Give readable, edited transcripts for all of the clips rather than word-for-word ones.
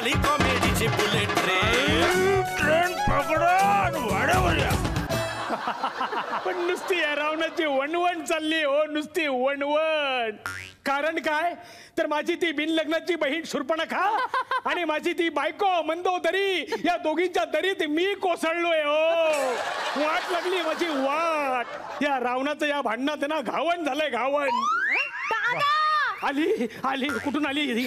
झाली कॉमेडीची bullet train पकडून वाढवल्या. पण नुसती रावणाची वणवण चालली हो, नुसती वणवण. कारण काय तर माझी ती बिनलग्नाची बहीण शूर्पणखा आणि माझी ती बायको मंदोदरी, या दोघींच्या दरीत मी कोसळलोय हो. वाट लागली माझी वाट. या रावणाचं या भांडणात ना घावण झालंय घावण. आली आली कुठून आली?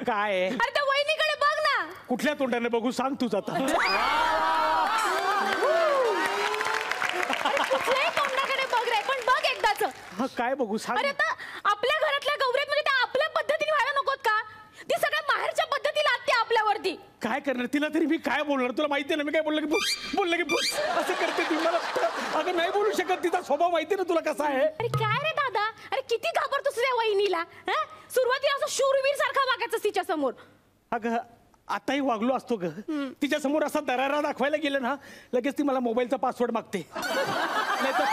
काय अरे त्या वहिनीकडे बघ ना. कुठल्या तोंडाने बघू सांग तूच आता. कुठल्याही तोंडाकडे बघ रे, पण बघ एकदाच. काय बघू सांग. अरे आता आपल्या घरातल्या गौऱ्यात म्हणजे त्या आपल्या पद्धतीने व्हायला नकोत का? ती सगळ्या बाहेरच्या पद्धती लागते आपल्यावरती. काय करणार तिला तरी मी काय बोलणार? तुला माहिती आहे ना मी काय बोललं की बुस बोललं की बुस असं करते ती. मला अगं नाही बोलू शकत, तिचा स्वभाव माहिती ना तुला कसा आहे. अरे काय रे दादा, अरे किती घाबरतोस रे वहिनीला. सुरुवातीला असं शूरवीर सारखा वागायचं तिच्या समोर. अगं आताही वागलो असतो ग. तिच्या समोर असा दरारा दाखवायला गेलं ना लगेच ती मला मोबाईलचा पासवर्ड मागते, नाही तर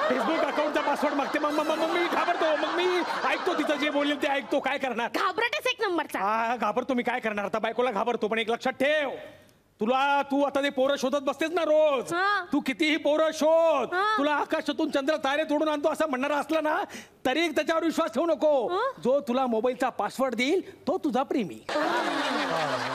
फेसबुक अकाउंटचा पासवर्ड मागते. मग मी घाबरतो, मग मी ऐकतो तिचं जे बोलेल ते ऐकतो. काय करणार? घाबरटेस एक नंबरचा. हा घाबरतो मी, काय करणार आता. बायकोला घाबरतो, पण एक लक्षात ठेव, तू आता ते पोरं शोधत बसतेस ना रोज. तू कितीही पोरं शोध, तुला आकाशातून चंद्र तारे तोडून आणतो असं म्हणणारा असला ना तरी त्याच्यावर विश्वास ठेवू नको. जो तुला मोबाईलचा पासवर्ड देईल तो तुझा प्रेमी.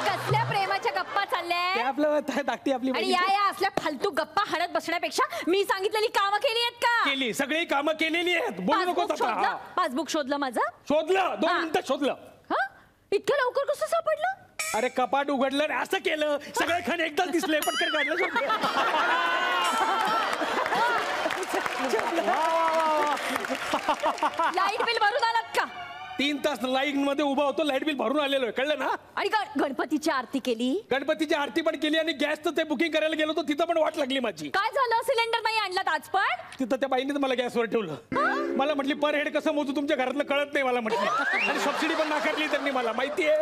कसल्या प्रेमाच्या गप्पा चालल्या आपलं धाकटी आपली. आणि या असल्या फालतू गप्पा हरत बसण्यापेक्षा मी सांगितलेली कामं केली आहेत का? केली, सगळी कामं केलेली आहेत. बोलू नको आता. पासबुक शोधलं माझं? शोधलं, 2 मिनिटं शोधलं. इतक्या लवकर कसं सापडलं? अरे कपाट उघडलं असं केलं, सगळे खण एकदाच दिसले, पटकन काढलं. लाईट बिल भरून आलात का? 3 तास लाईन मध्ये उभा होतो, लाईट बिल भरून आलेलो आहे, कळलं ना. आणि गणपतीची आरती केली? गणपतीची आरती पण केली आणि गॅसचं ते बुकिंग करायला गेलो होतो, तिथं पण वाट लागली माझी. काय झालं? सिलेंडर नाही आणलात आज पण? तिथं त्या बाईने मला गॅसवर ठेवलं. मला म्हटली पर हेड कसं मोजू तुमच्या घरातलं कळत नाही मला म्हटली. आणि सबसिडी पण नाकारली त्यांनी मला, माहितीये.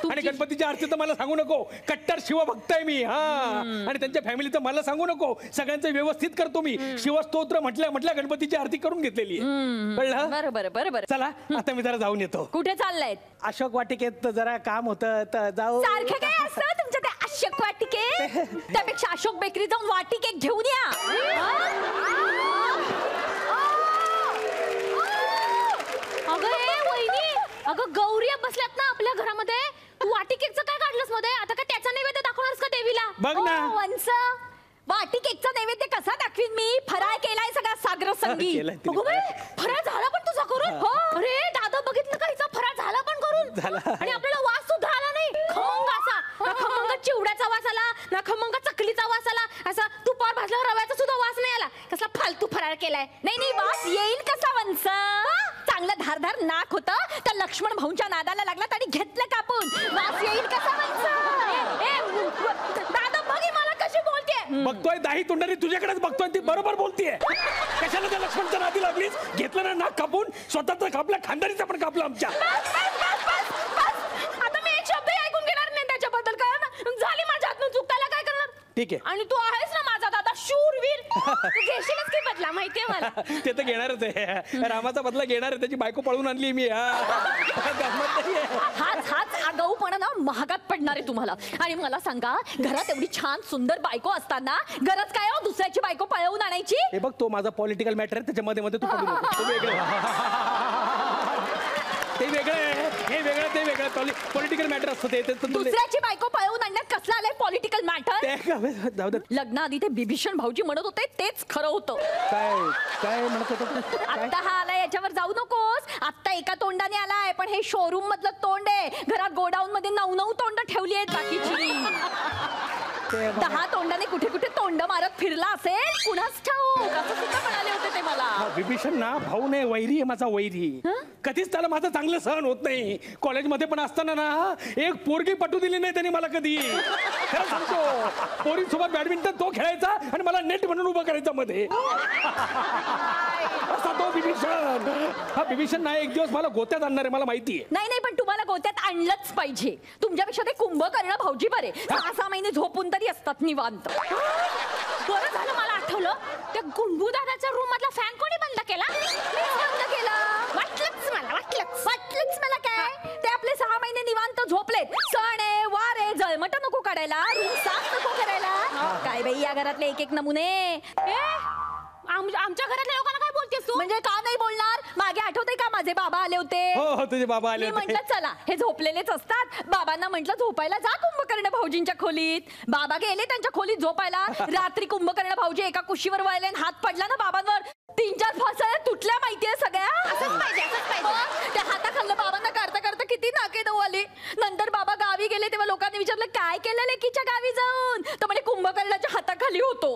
आणि गणपतीची आरती तर मला सांगू नको, कट्टर शिवभक्त आहे मी. आणि त्यांच्या फॅमिलीचं मला सांगू नको, सगळ्यांचं व्यवस्थित करतो मी. शिवस्तोत्र म्हटल्या गणपतीची आरती करून घेतलेली आहे, कळलं. बरोबर बरोबर. चला आता मी जरा जाऊन येतो. कुठे चाललाय? अशोक वाटिकेत जरा काम होतं तर जाऊ. सारखं काय असतं तुमच्या त्या अशोक वाटिके? त्यापेक्षा अशोक बेकरी जाऊन वाटिके घेऊन या. अगं ए वहिनी, अगं गौरी बसल्यात ना आपल्या घरामध्ये, तू वाटिकेचं काय काढलंस मध्ये? आता काय त्याचा नैवेद्य दाखवणारस का देवीला? बघ ना वंस, वाटिकेचा नैवेद्य कसा दाखवीन मी? फराळ केलाय सगळा सागर संगी. फराळ झाला पण तुझा करून? हो. अरे दादा बघितलं का, हिचा फराळ झाला पण करून झाला. आणि आपल्याला वास सुद्धा आला नाही. खमंग असा, ना खमंग चिवड्याचा वास आला, ना खमंग चकलीचा वास आला, असा तुपावर भाजल्यावर रव्याचा सुद्धा वास नाही आला. कसला फालतू फराळ केलाय. नाही वास येईल कसा वंस? चांगलं धारधार नाक होतं, त्या लक्ष्मण भाऊंच्या नादाला लागला आणि घेतलं कापून. वास येईल कसा वंस? दादा बघ मला कशी बोलते. बघतोय दाही तोंडाने तुझ्याकडेच बघतोय, ती बरोबर बोलतीये. कशाला त्या लक्ष्मणच्या नादी लागलीस? घेतलं ना नाक कापून, स्वतःच कापला, खानदारीचा पण कापला आमच्या. आता मी एक शब्द ऐकून घेणार नाही त्याच्याबद्दल, कळलं ना. झाली माझ्या हातून चूक, त्याला काय करणार? ठीक आहे. आणि तू आहेस ना माझा दादा शूरवीर, तू घेशीलच की बदला, माहितीये मला. ते तर घेणारच आहे, रामाचा बदला घेणार आहे. त्याची बायको पळून आणली मी. हाच आगाऊपणा ना महागात पडणार आहे तुम्हाला. आणि मला सांगा, घरात एवढी छान सुंदर बायको असताना गरज काय हो दुसऱ्याची बायको पळवून आणायची? हे बघ, तो माझा पॉलिटिकल मॅटर आहे, त्याच्या मध्ये तू पडू नको. तो वेगळं ते वेगळं आहे, हे वेगळं ते वेगळं. पॉलिटिकल मॅटर असतं ते. दुसऱ्याची बायको पळवून आणण्यात कसला आलाय पॉलिटिकल मॅटर? जाऊ दे. लग्नाआधी ते बिभीषण भाऊजी म्हणत होते तेच खरं होतं. काय म्हणत होतं? आता हा आलाय याच्यावर जाऊ नकोस. आता एका तोंडाने आलाय, पण हे शोरूम मधलं तोंड आहे. घरात गोडाऊन मध्ये 9 तोंड ठेवली आहेत बाकीची. 10 तोंडाने कुठे कुठे तोंड मारत फिरला असेल, कुणाच ठाऊक. असं सुद्धा म्हणाले होते ते मला. विभीषण ना भाऊ नाही, वैरी आहे माझा, वैरी. कधीच त्याला माझं चांगलं सहन होत नाही. कॉलेजमध्ये पण असताना ना एक पोरगी पटू दिली नाही त्यांनी मला कधी. खरं सांगतो, पोरींसोबत बॅडमिंटन तो खेळायचा आणि मला नेट म्हणून उभं करायचा मध्ये. असा तो विभीषण. हा विभीषण नाही, एक दिवस मला गोत्यात आणणार आहे, मला माहितीये. नाही पण तुम्हाला गोत्यात आणलंच पाहिजे. तुमच्यापेक्षा ते कुंभकर्ण भाऊजी बरे. 6 महिने झोपून तरी असतात निवांत. बरं झालं मला आठवलं, त्या गुंबू दादाच्या रूम मधला फॅन कोणी बंद केला? बंद केला वाटलं आपल्या घरातले एक एक नमुने. आमच्या घरातल्या लोकांना काय बोलतेस तू? म्हणजे का नाही बोलणार? मागे आठवतंय का माझे बाबा आले होते? हो तुझे बाबा आले मी होते. म्हटलं चला हे झोपलेलेच असतात, बाबांना म्हटलं झोपायला जा कुंभकर्ण भाऊजींच्या खोलीत. बाबा गेले त्यांच्या खोलीत झोपायला. रात्री कुंभकर्ण भाऊजी एका कुशीवर वळले आणि हात पडला ना बाबांवर, 3-4 फासळ्या तुटल्या माहितीये सगळ्या. असंच पाहिजे. त्या हाताखाल्लं बाबांना काढता काढता किती नाके नऊ आले. नंतर बाबा गावी गेले तेव्हा लोकांनी विचारलं काय केलं लेकीच्या गावी जाऊन, तर म्हणे कुंभकर्णाच्या हाताखाली होतो.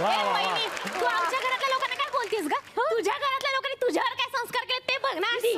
तू आमच्या घरातल्या लोकांना काय बोलतेस ग? तुझ्या घरातल्या लोकांनी तुझ्यावर काय संस्कार केले ते बघ ना आधी.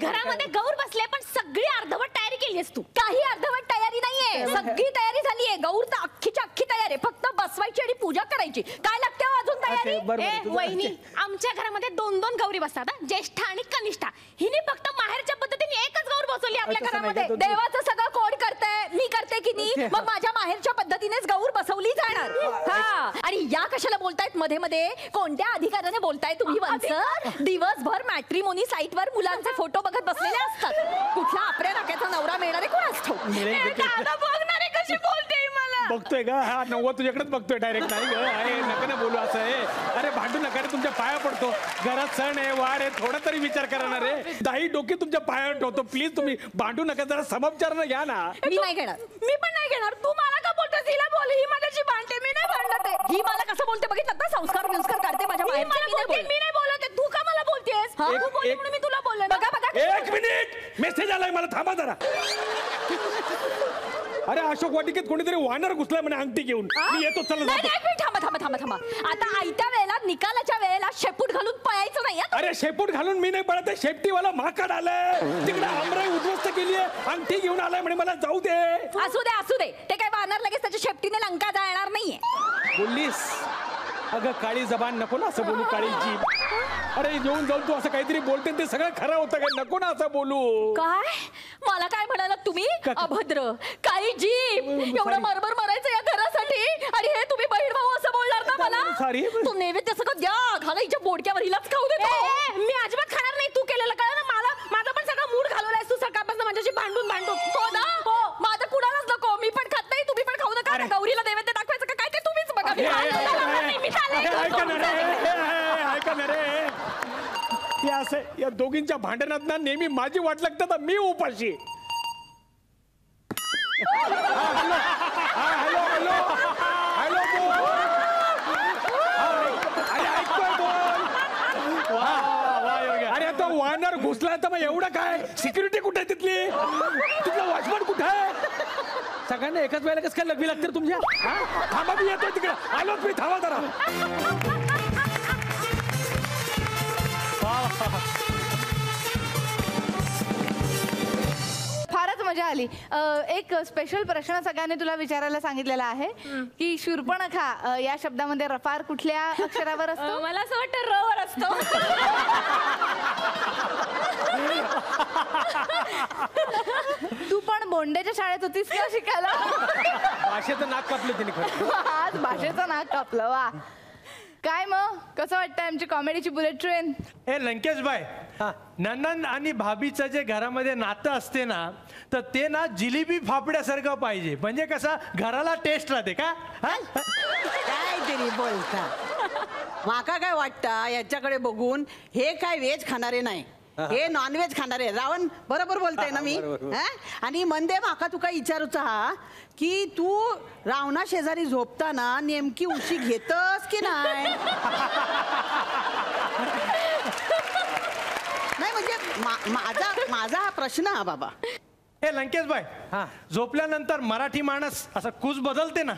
घरामध्ये गौर बसले पण सगळी अर्धवट तयारी केलीस तू. काही अर्धवट तयारी नाहीये, सगळी तयारी झालीये. गौर तर अख्खीच्या अख्खी तयारी आहे, फक्त बसवायची आणि पूजा करायची. काय लागते अजून तयारी? वहिनी आमच्या घरामध्ये 2-2 गौरी बसतात, ज्येष्ठ आणि कनिष्ठा. हिने फक्त माहेरच्या पद्धतीने एकच गौर बसवली आपल्या घरामध्ये. देवाचं सगळं कोण करतंय? मी करते की नाही? मग माझ्या माहेरच्या पद्धतीनेच गौर बसवली जाणार. हा आणि या कशाला बोलतायत मध्ये मध्ये? कोणत्या अधिकाराने बोलताय तुम्ही वंसर? दिवसभर मॅट्रिमोनी साईटवर मुलांचे फोटो बघत बसलेले असतात. कुठला आपल्या नाक्याचा नवरा मिळणार आहे कोण असतो? दादा बघणारे कशी बोलते मला. बघतोय का? हा नव्वद तुझ्याकडेच बघतोय डायरेक्ट. नाही ग आहे, नका ना बोलू असं आहे. अरे भांडू नका रे, तुमच्या पाया पडतो. घरात सण आहे वार आहे, थोडा तरी विचार करा ना रे. दाही डोके तुमच्या पायावर ठेवतो. प्लीज तुम्ही भांडू नका, जरा समविचारानं घ्या ना. मी नाही घेणार. मी पण नाही घेणार. तू मला का बोलतोस? हिला बोल, ही माझ्याशी भांडते. मी नाही भांडत आहे. ही मला कसं बोलते बघितलं ना? संस्कार काढते माझ्या ही माहेरचे. मला बोलते, मी नाही बोलत आहे. तू का मला बोलतेस? तू बोलली म्हणून मी तुला बोलले. बघा बघा 1 मिनिट, मेसेज आलाय मला, थांबा जरा. अरे अशोक वाटिकेत कोणीतरी वानर घुसलाय म्हणे अंगठी घेऊन. मी येतो, चला नाही, जातो. नाही, एक मिनिट, थांबा थांबा थांबा थांबा. आता आयत्या वेळेला निकालाच्या वेळेला शेपूट घालून पळायचं नाही. अरे शेपूट घालून मी नाही पडत, शेपटीवाला माकड आलाय तिकडे. आमराई उद्ध्वस्त केलीये, अंगठी घेऊन आलाय म्हणे मला जाऊ दे. असू दे. ते काय वाहणार लगेच त्याच्या शेपटीने लंका जाणार नाहीये. बोललीस अगं काळी जबान, नको ना असं बोलू. काळी जीभ. अरे येऊन जाऊन तू असं काहीतरी बोलते ते सगळं खरं होतं काय? नको ना असं बोलू. काय मला काय म्हणालात तुम्ही? अभद्र काळी जीभ. एवढं मरमर मरायचं या घरासाठी आणि हे तुम्ही बहीण भाऊ असं बोलणार ना मला? सॉरी. तू नैवेद्य सगळं द्या, घाला हिच्या बोडक्यावर, हिलाच खाऊ देतो. मी अजिबात खाणार नाही. तू केलेलं कळलं ना मला. माझा पण सगळा मूड घालवलायस तू सकाळपासून माझ्याशी भांडून. हो ना? माझं कुणालाच नको. मी पण खात नाही, तुम्ही पण खाऊ नका. आता गौरीला नैवेद्य दाखवायचं का काय ते तुम्हीच बघा. मी ऐका ना रे, हे असं या दोघींच्या भांडणात ना नेहमी माझी वाट लागतात, मी उपाशी. हॅलो अरे ऐकतोय बोल. अरे तो वानर घुसला तर मग एवढं काय? सिक्युरिटी कुठे आहे तिथली? तिथला वॉचमन कुठे आहे? सगळ्यांना एकाच वेळेला कसं काय लग्न लागते तुमच्या? थांबा मी येतोय तिकडे. आलोच मी, थांबा जरा. फारच मजा आली. एक स्पेशल प्रश्न सगळ्यांनी तुला विचारायला सांगितलेला आहे की शूर्पणखा या शब्दामध्ये रफार कुठल्या अक्षरावर असतो? मला असं वाटतं र वर असतो. तू पण बोंडेच्या शाळेत होतीस का शिकायला? भाषेचं नाक कापलं तिने खरं. आज भाषेचं नाक कापलं. वा. काय मग कसं वाटतं आमची कॉमेडीची बुलेट ट्रेन? ए लंकेश भाई, नंदन आणि भाभीचं जे घरामध्ये नातं असते ना, तर ते ना जिलेबी फाफड्यासारखं पाहिजे. म्हणजे कसं घराला टेस्ट राहते का? काय तरी बोलता. माका काय वाटतं याच्याकडे बघून, हे काय व्हेज खाणारे नाही, हे नॉनव्हेज खाणारे. रावण बरोबर बोलताय ना मी? आणि मंदे माका तुका विचारूचा हा की तू रावणा शेजारी झोपताना नेमकी उशी घेतस की नाही? नाही म्हणजे माझा हा प्रश्न हा बाबा. ए लंकेश भाई, झोपल्यानंतर मराठी माणूस असं कूस बदलते ना,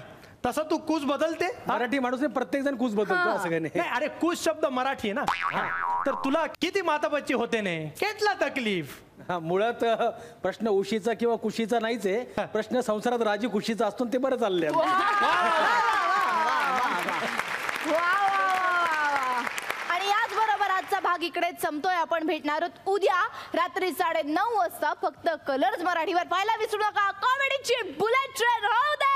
तसं तू कूस बदलते? मराठी माणूस प्रत्येक जण कूस बदलतो असं काही नाही. नाही अरे कूस शब्द मराठी आहे ना. तर तुला किती माताबच्ची होते ने? केतला तकलीफ? मुळात प्रश्न उशीचा किंवा कुशीचा नाहीच आहे. प्रश्न संसारात राजी कुशीचा असतो ते बरं चाललंय. आणि याचबरोबर आजचा भाग इकडेच संपतोय. आपण भेटणार आहोत उद्या रात्री 9:30 वाजता फक्त कलर्स मराठीवर. पाहायला विसरू नका कॉमेडीची बुलेट ट्रेन. राहू दे.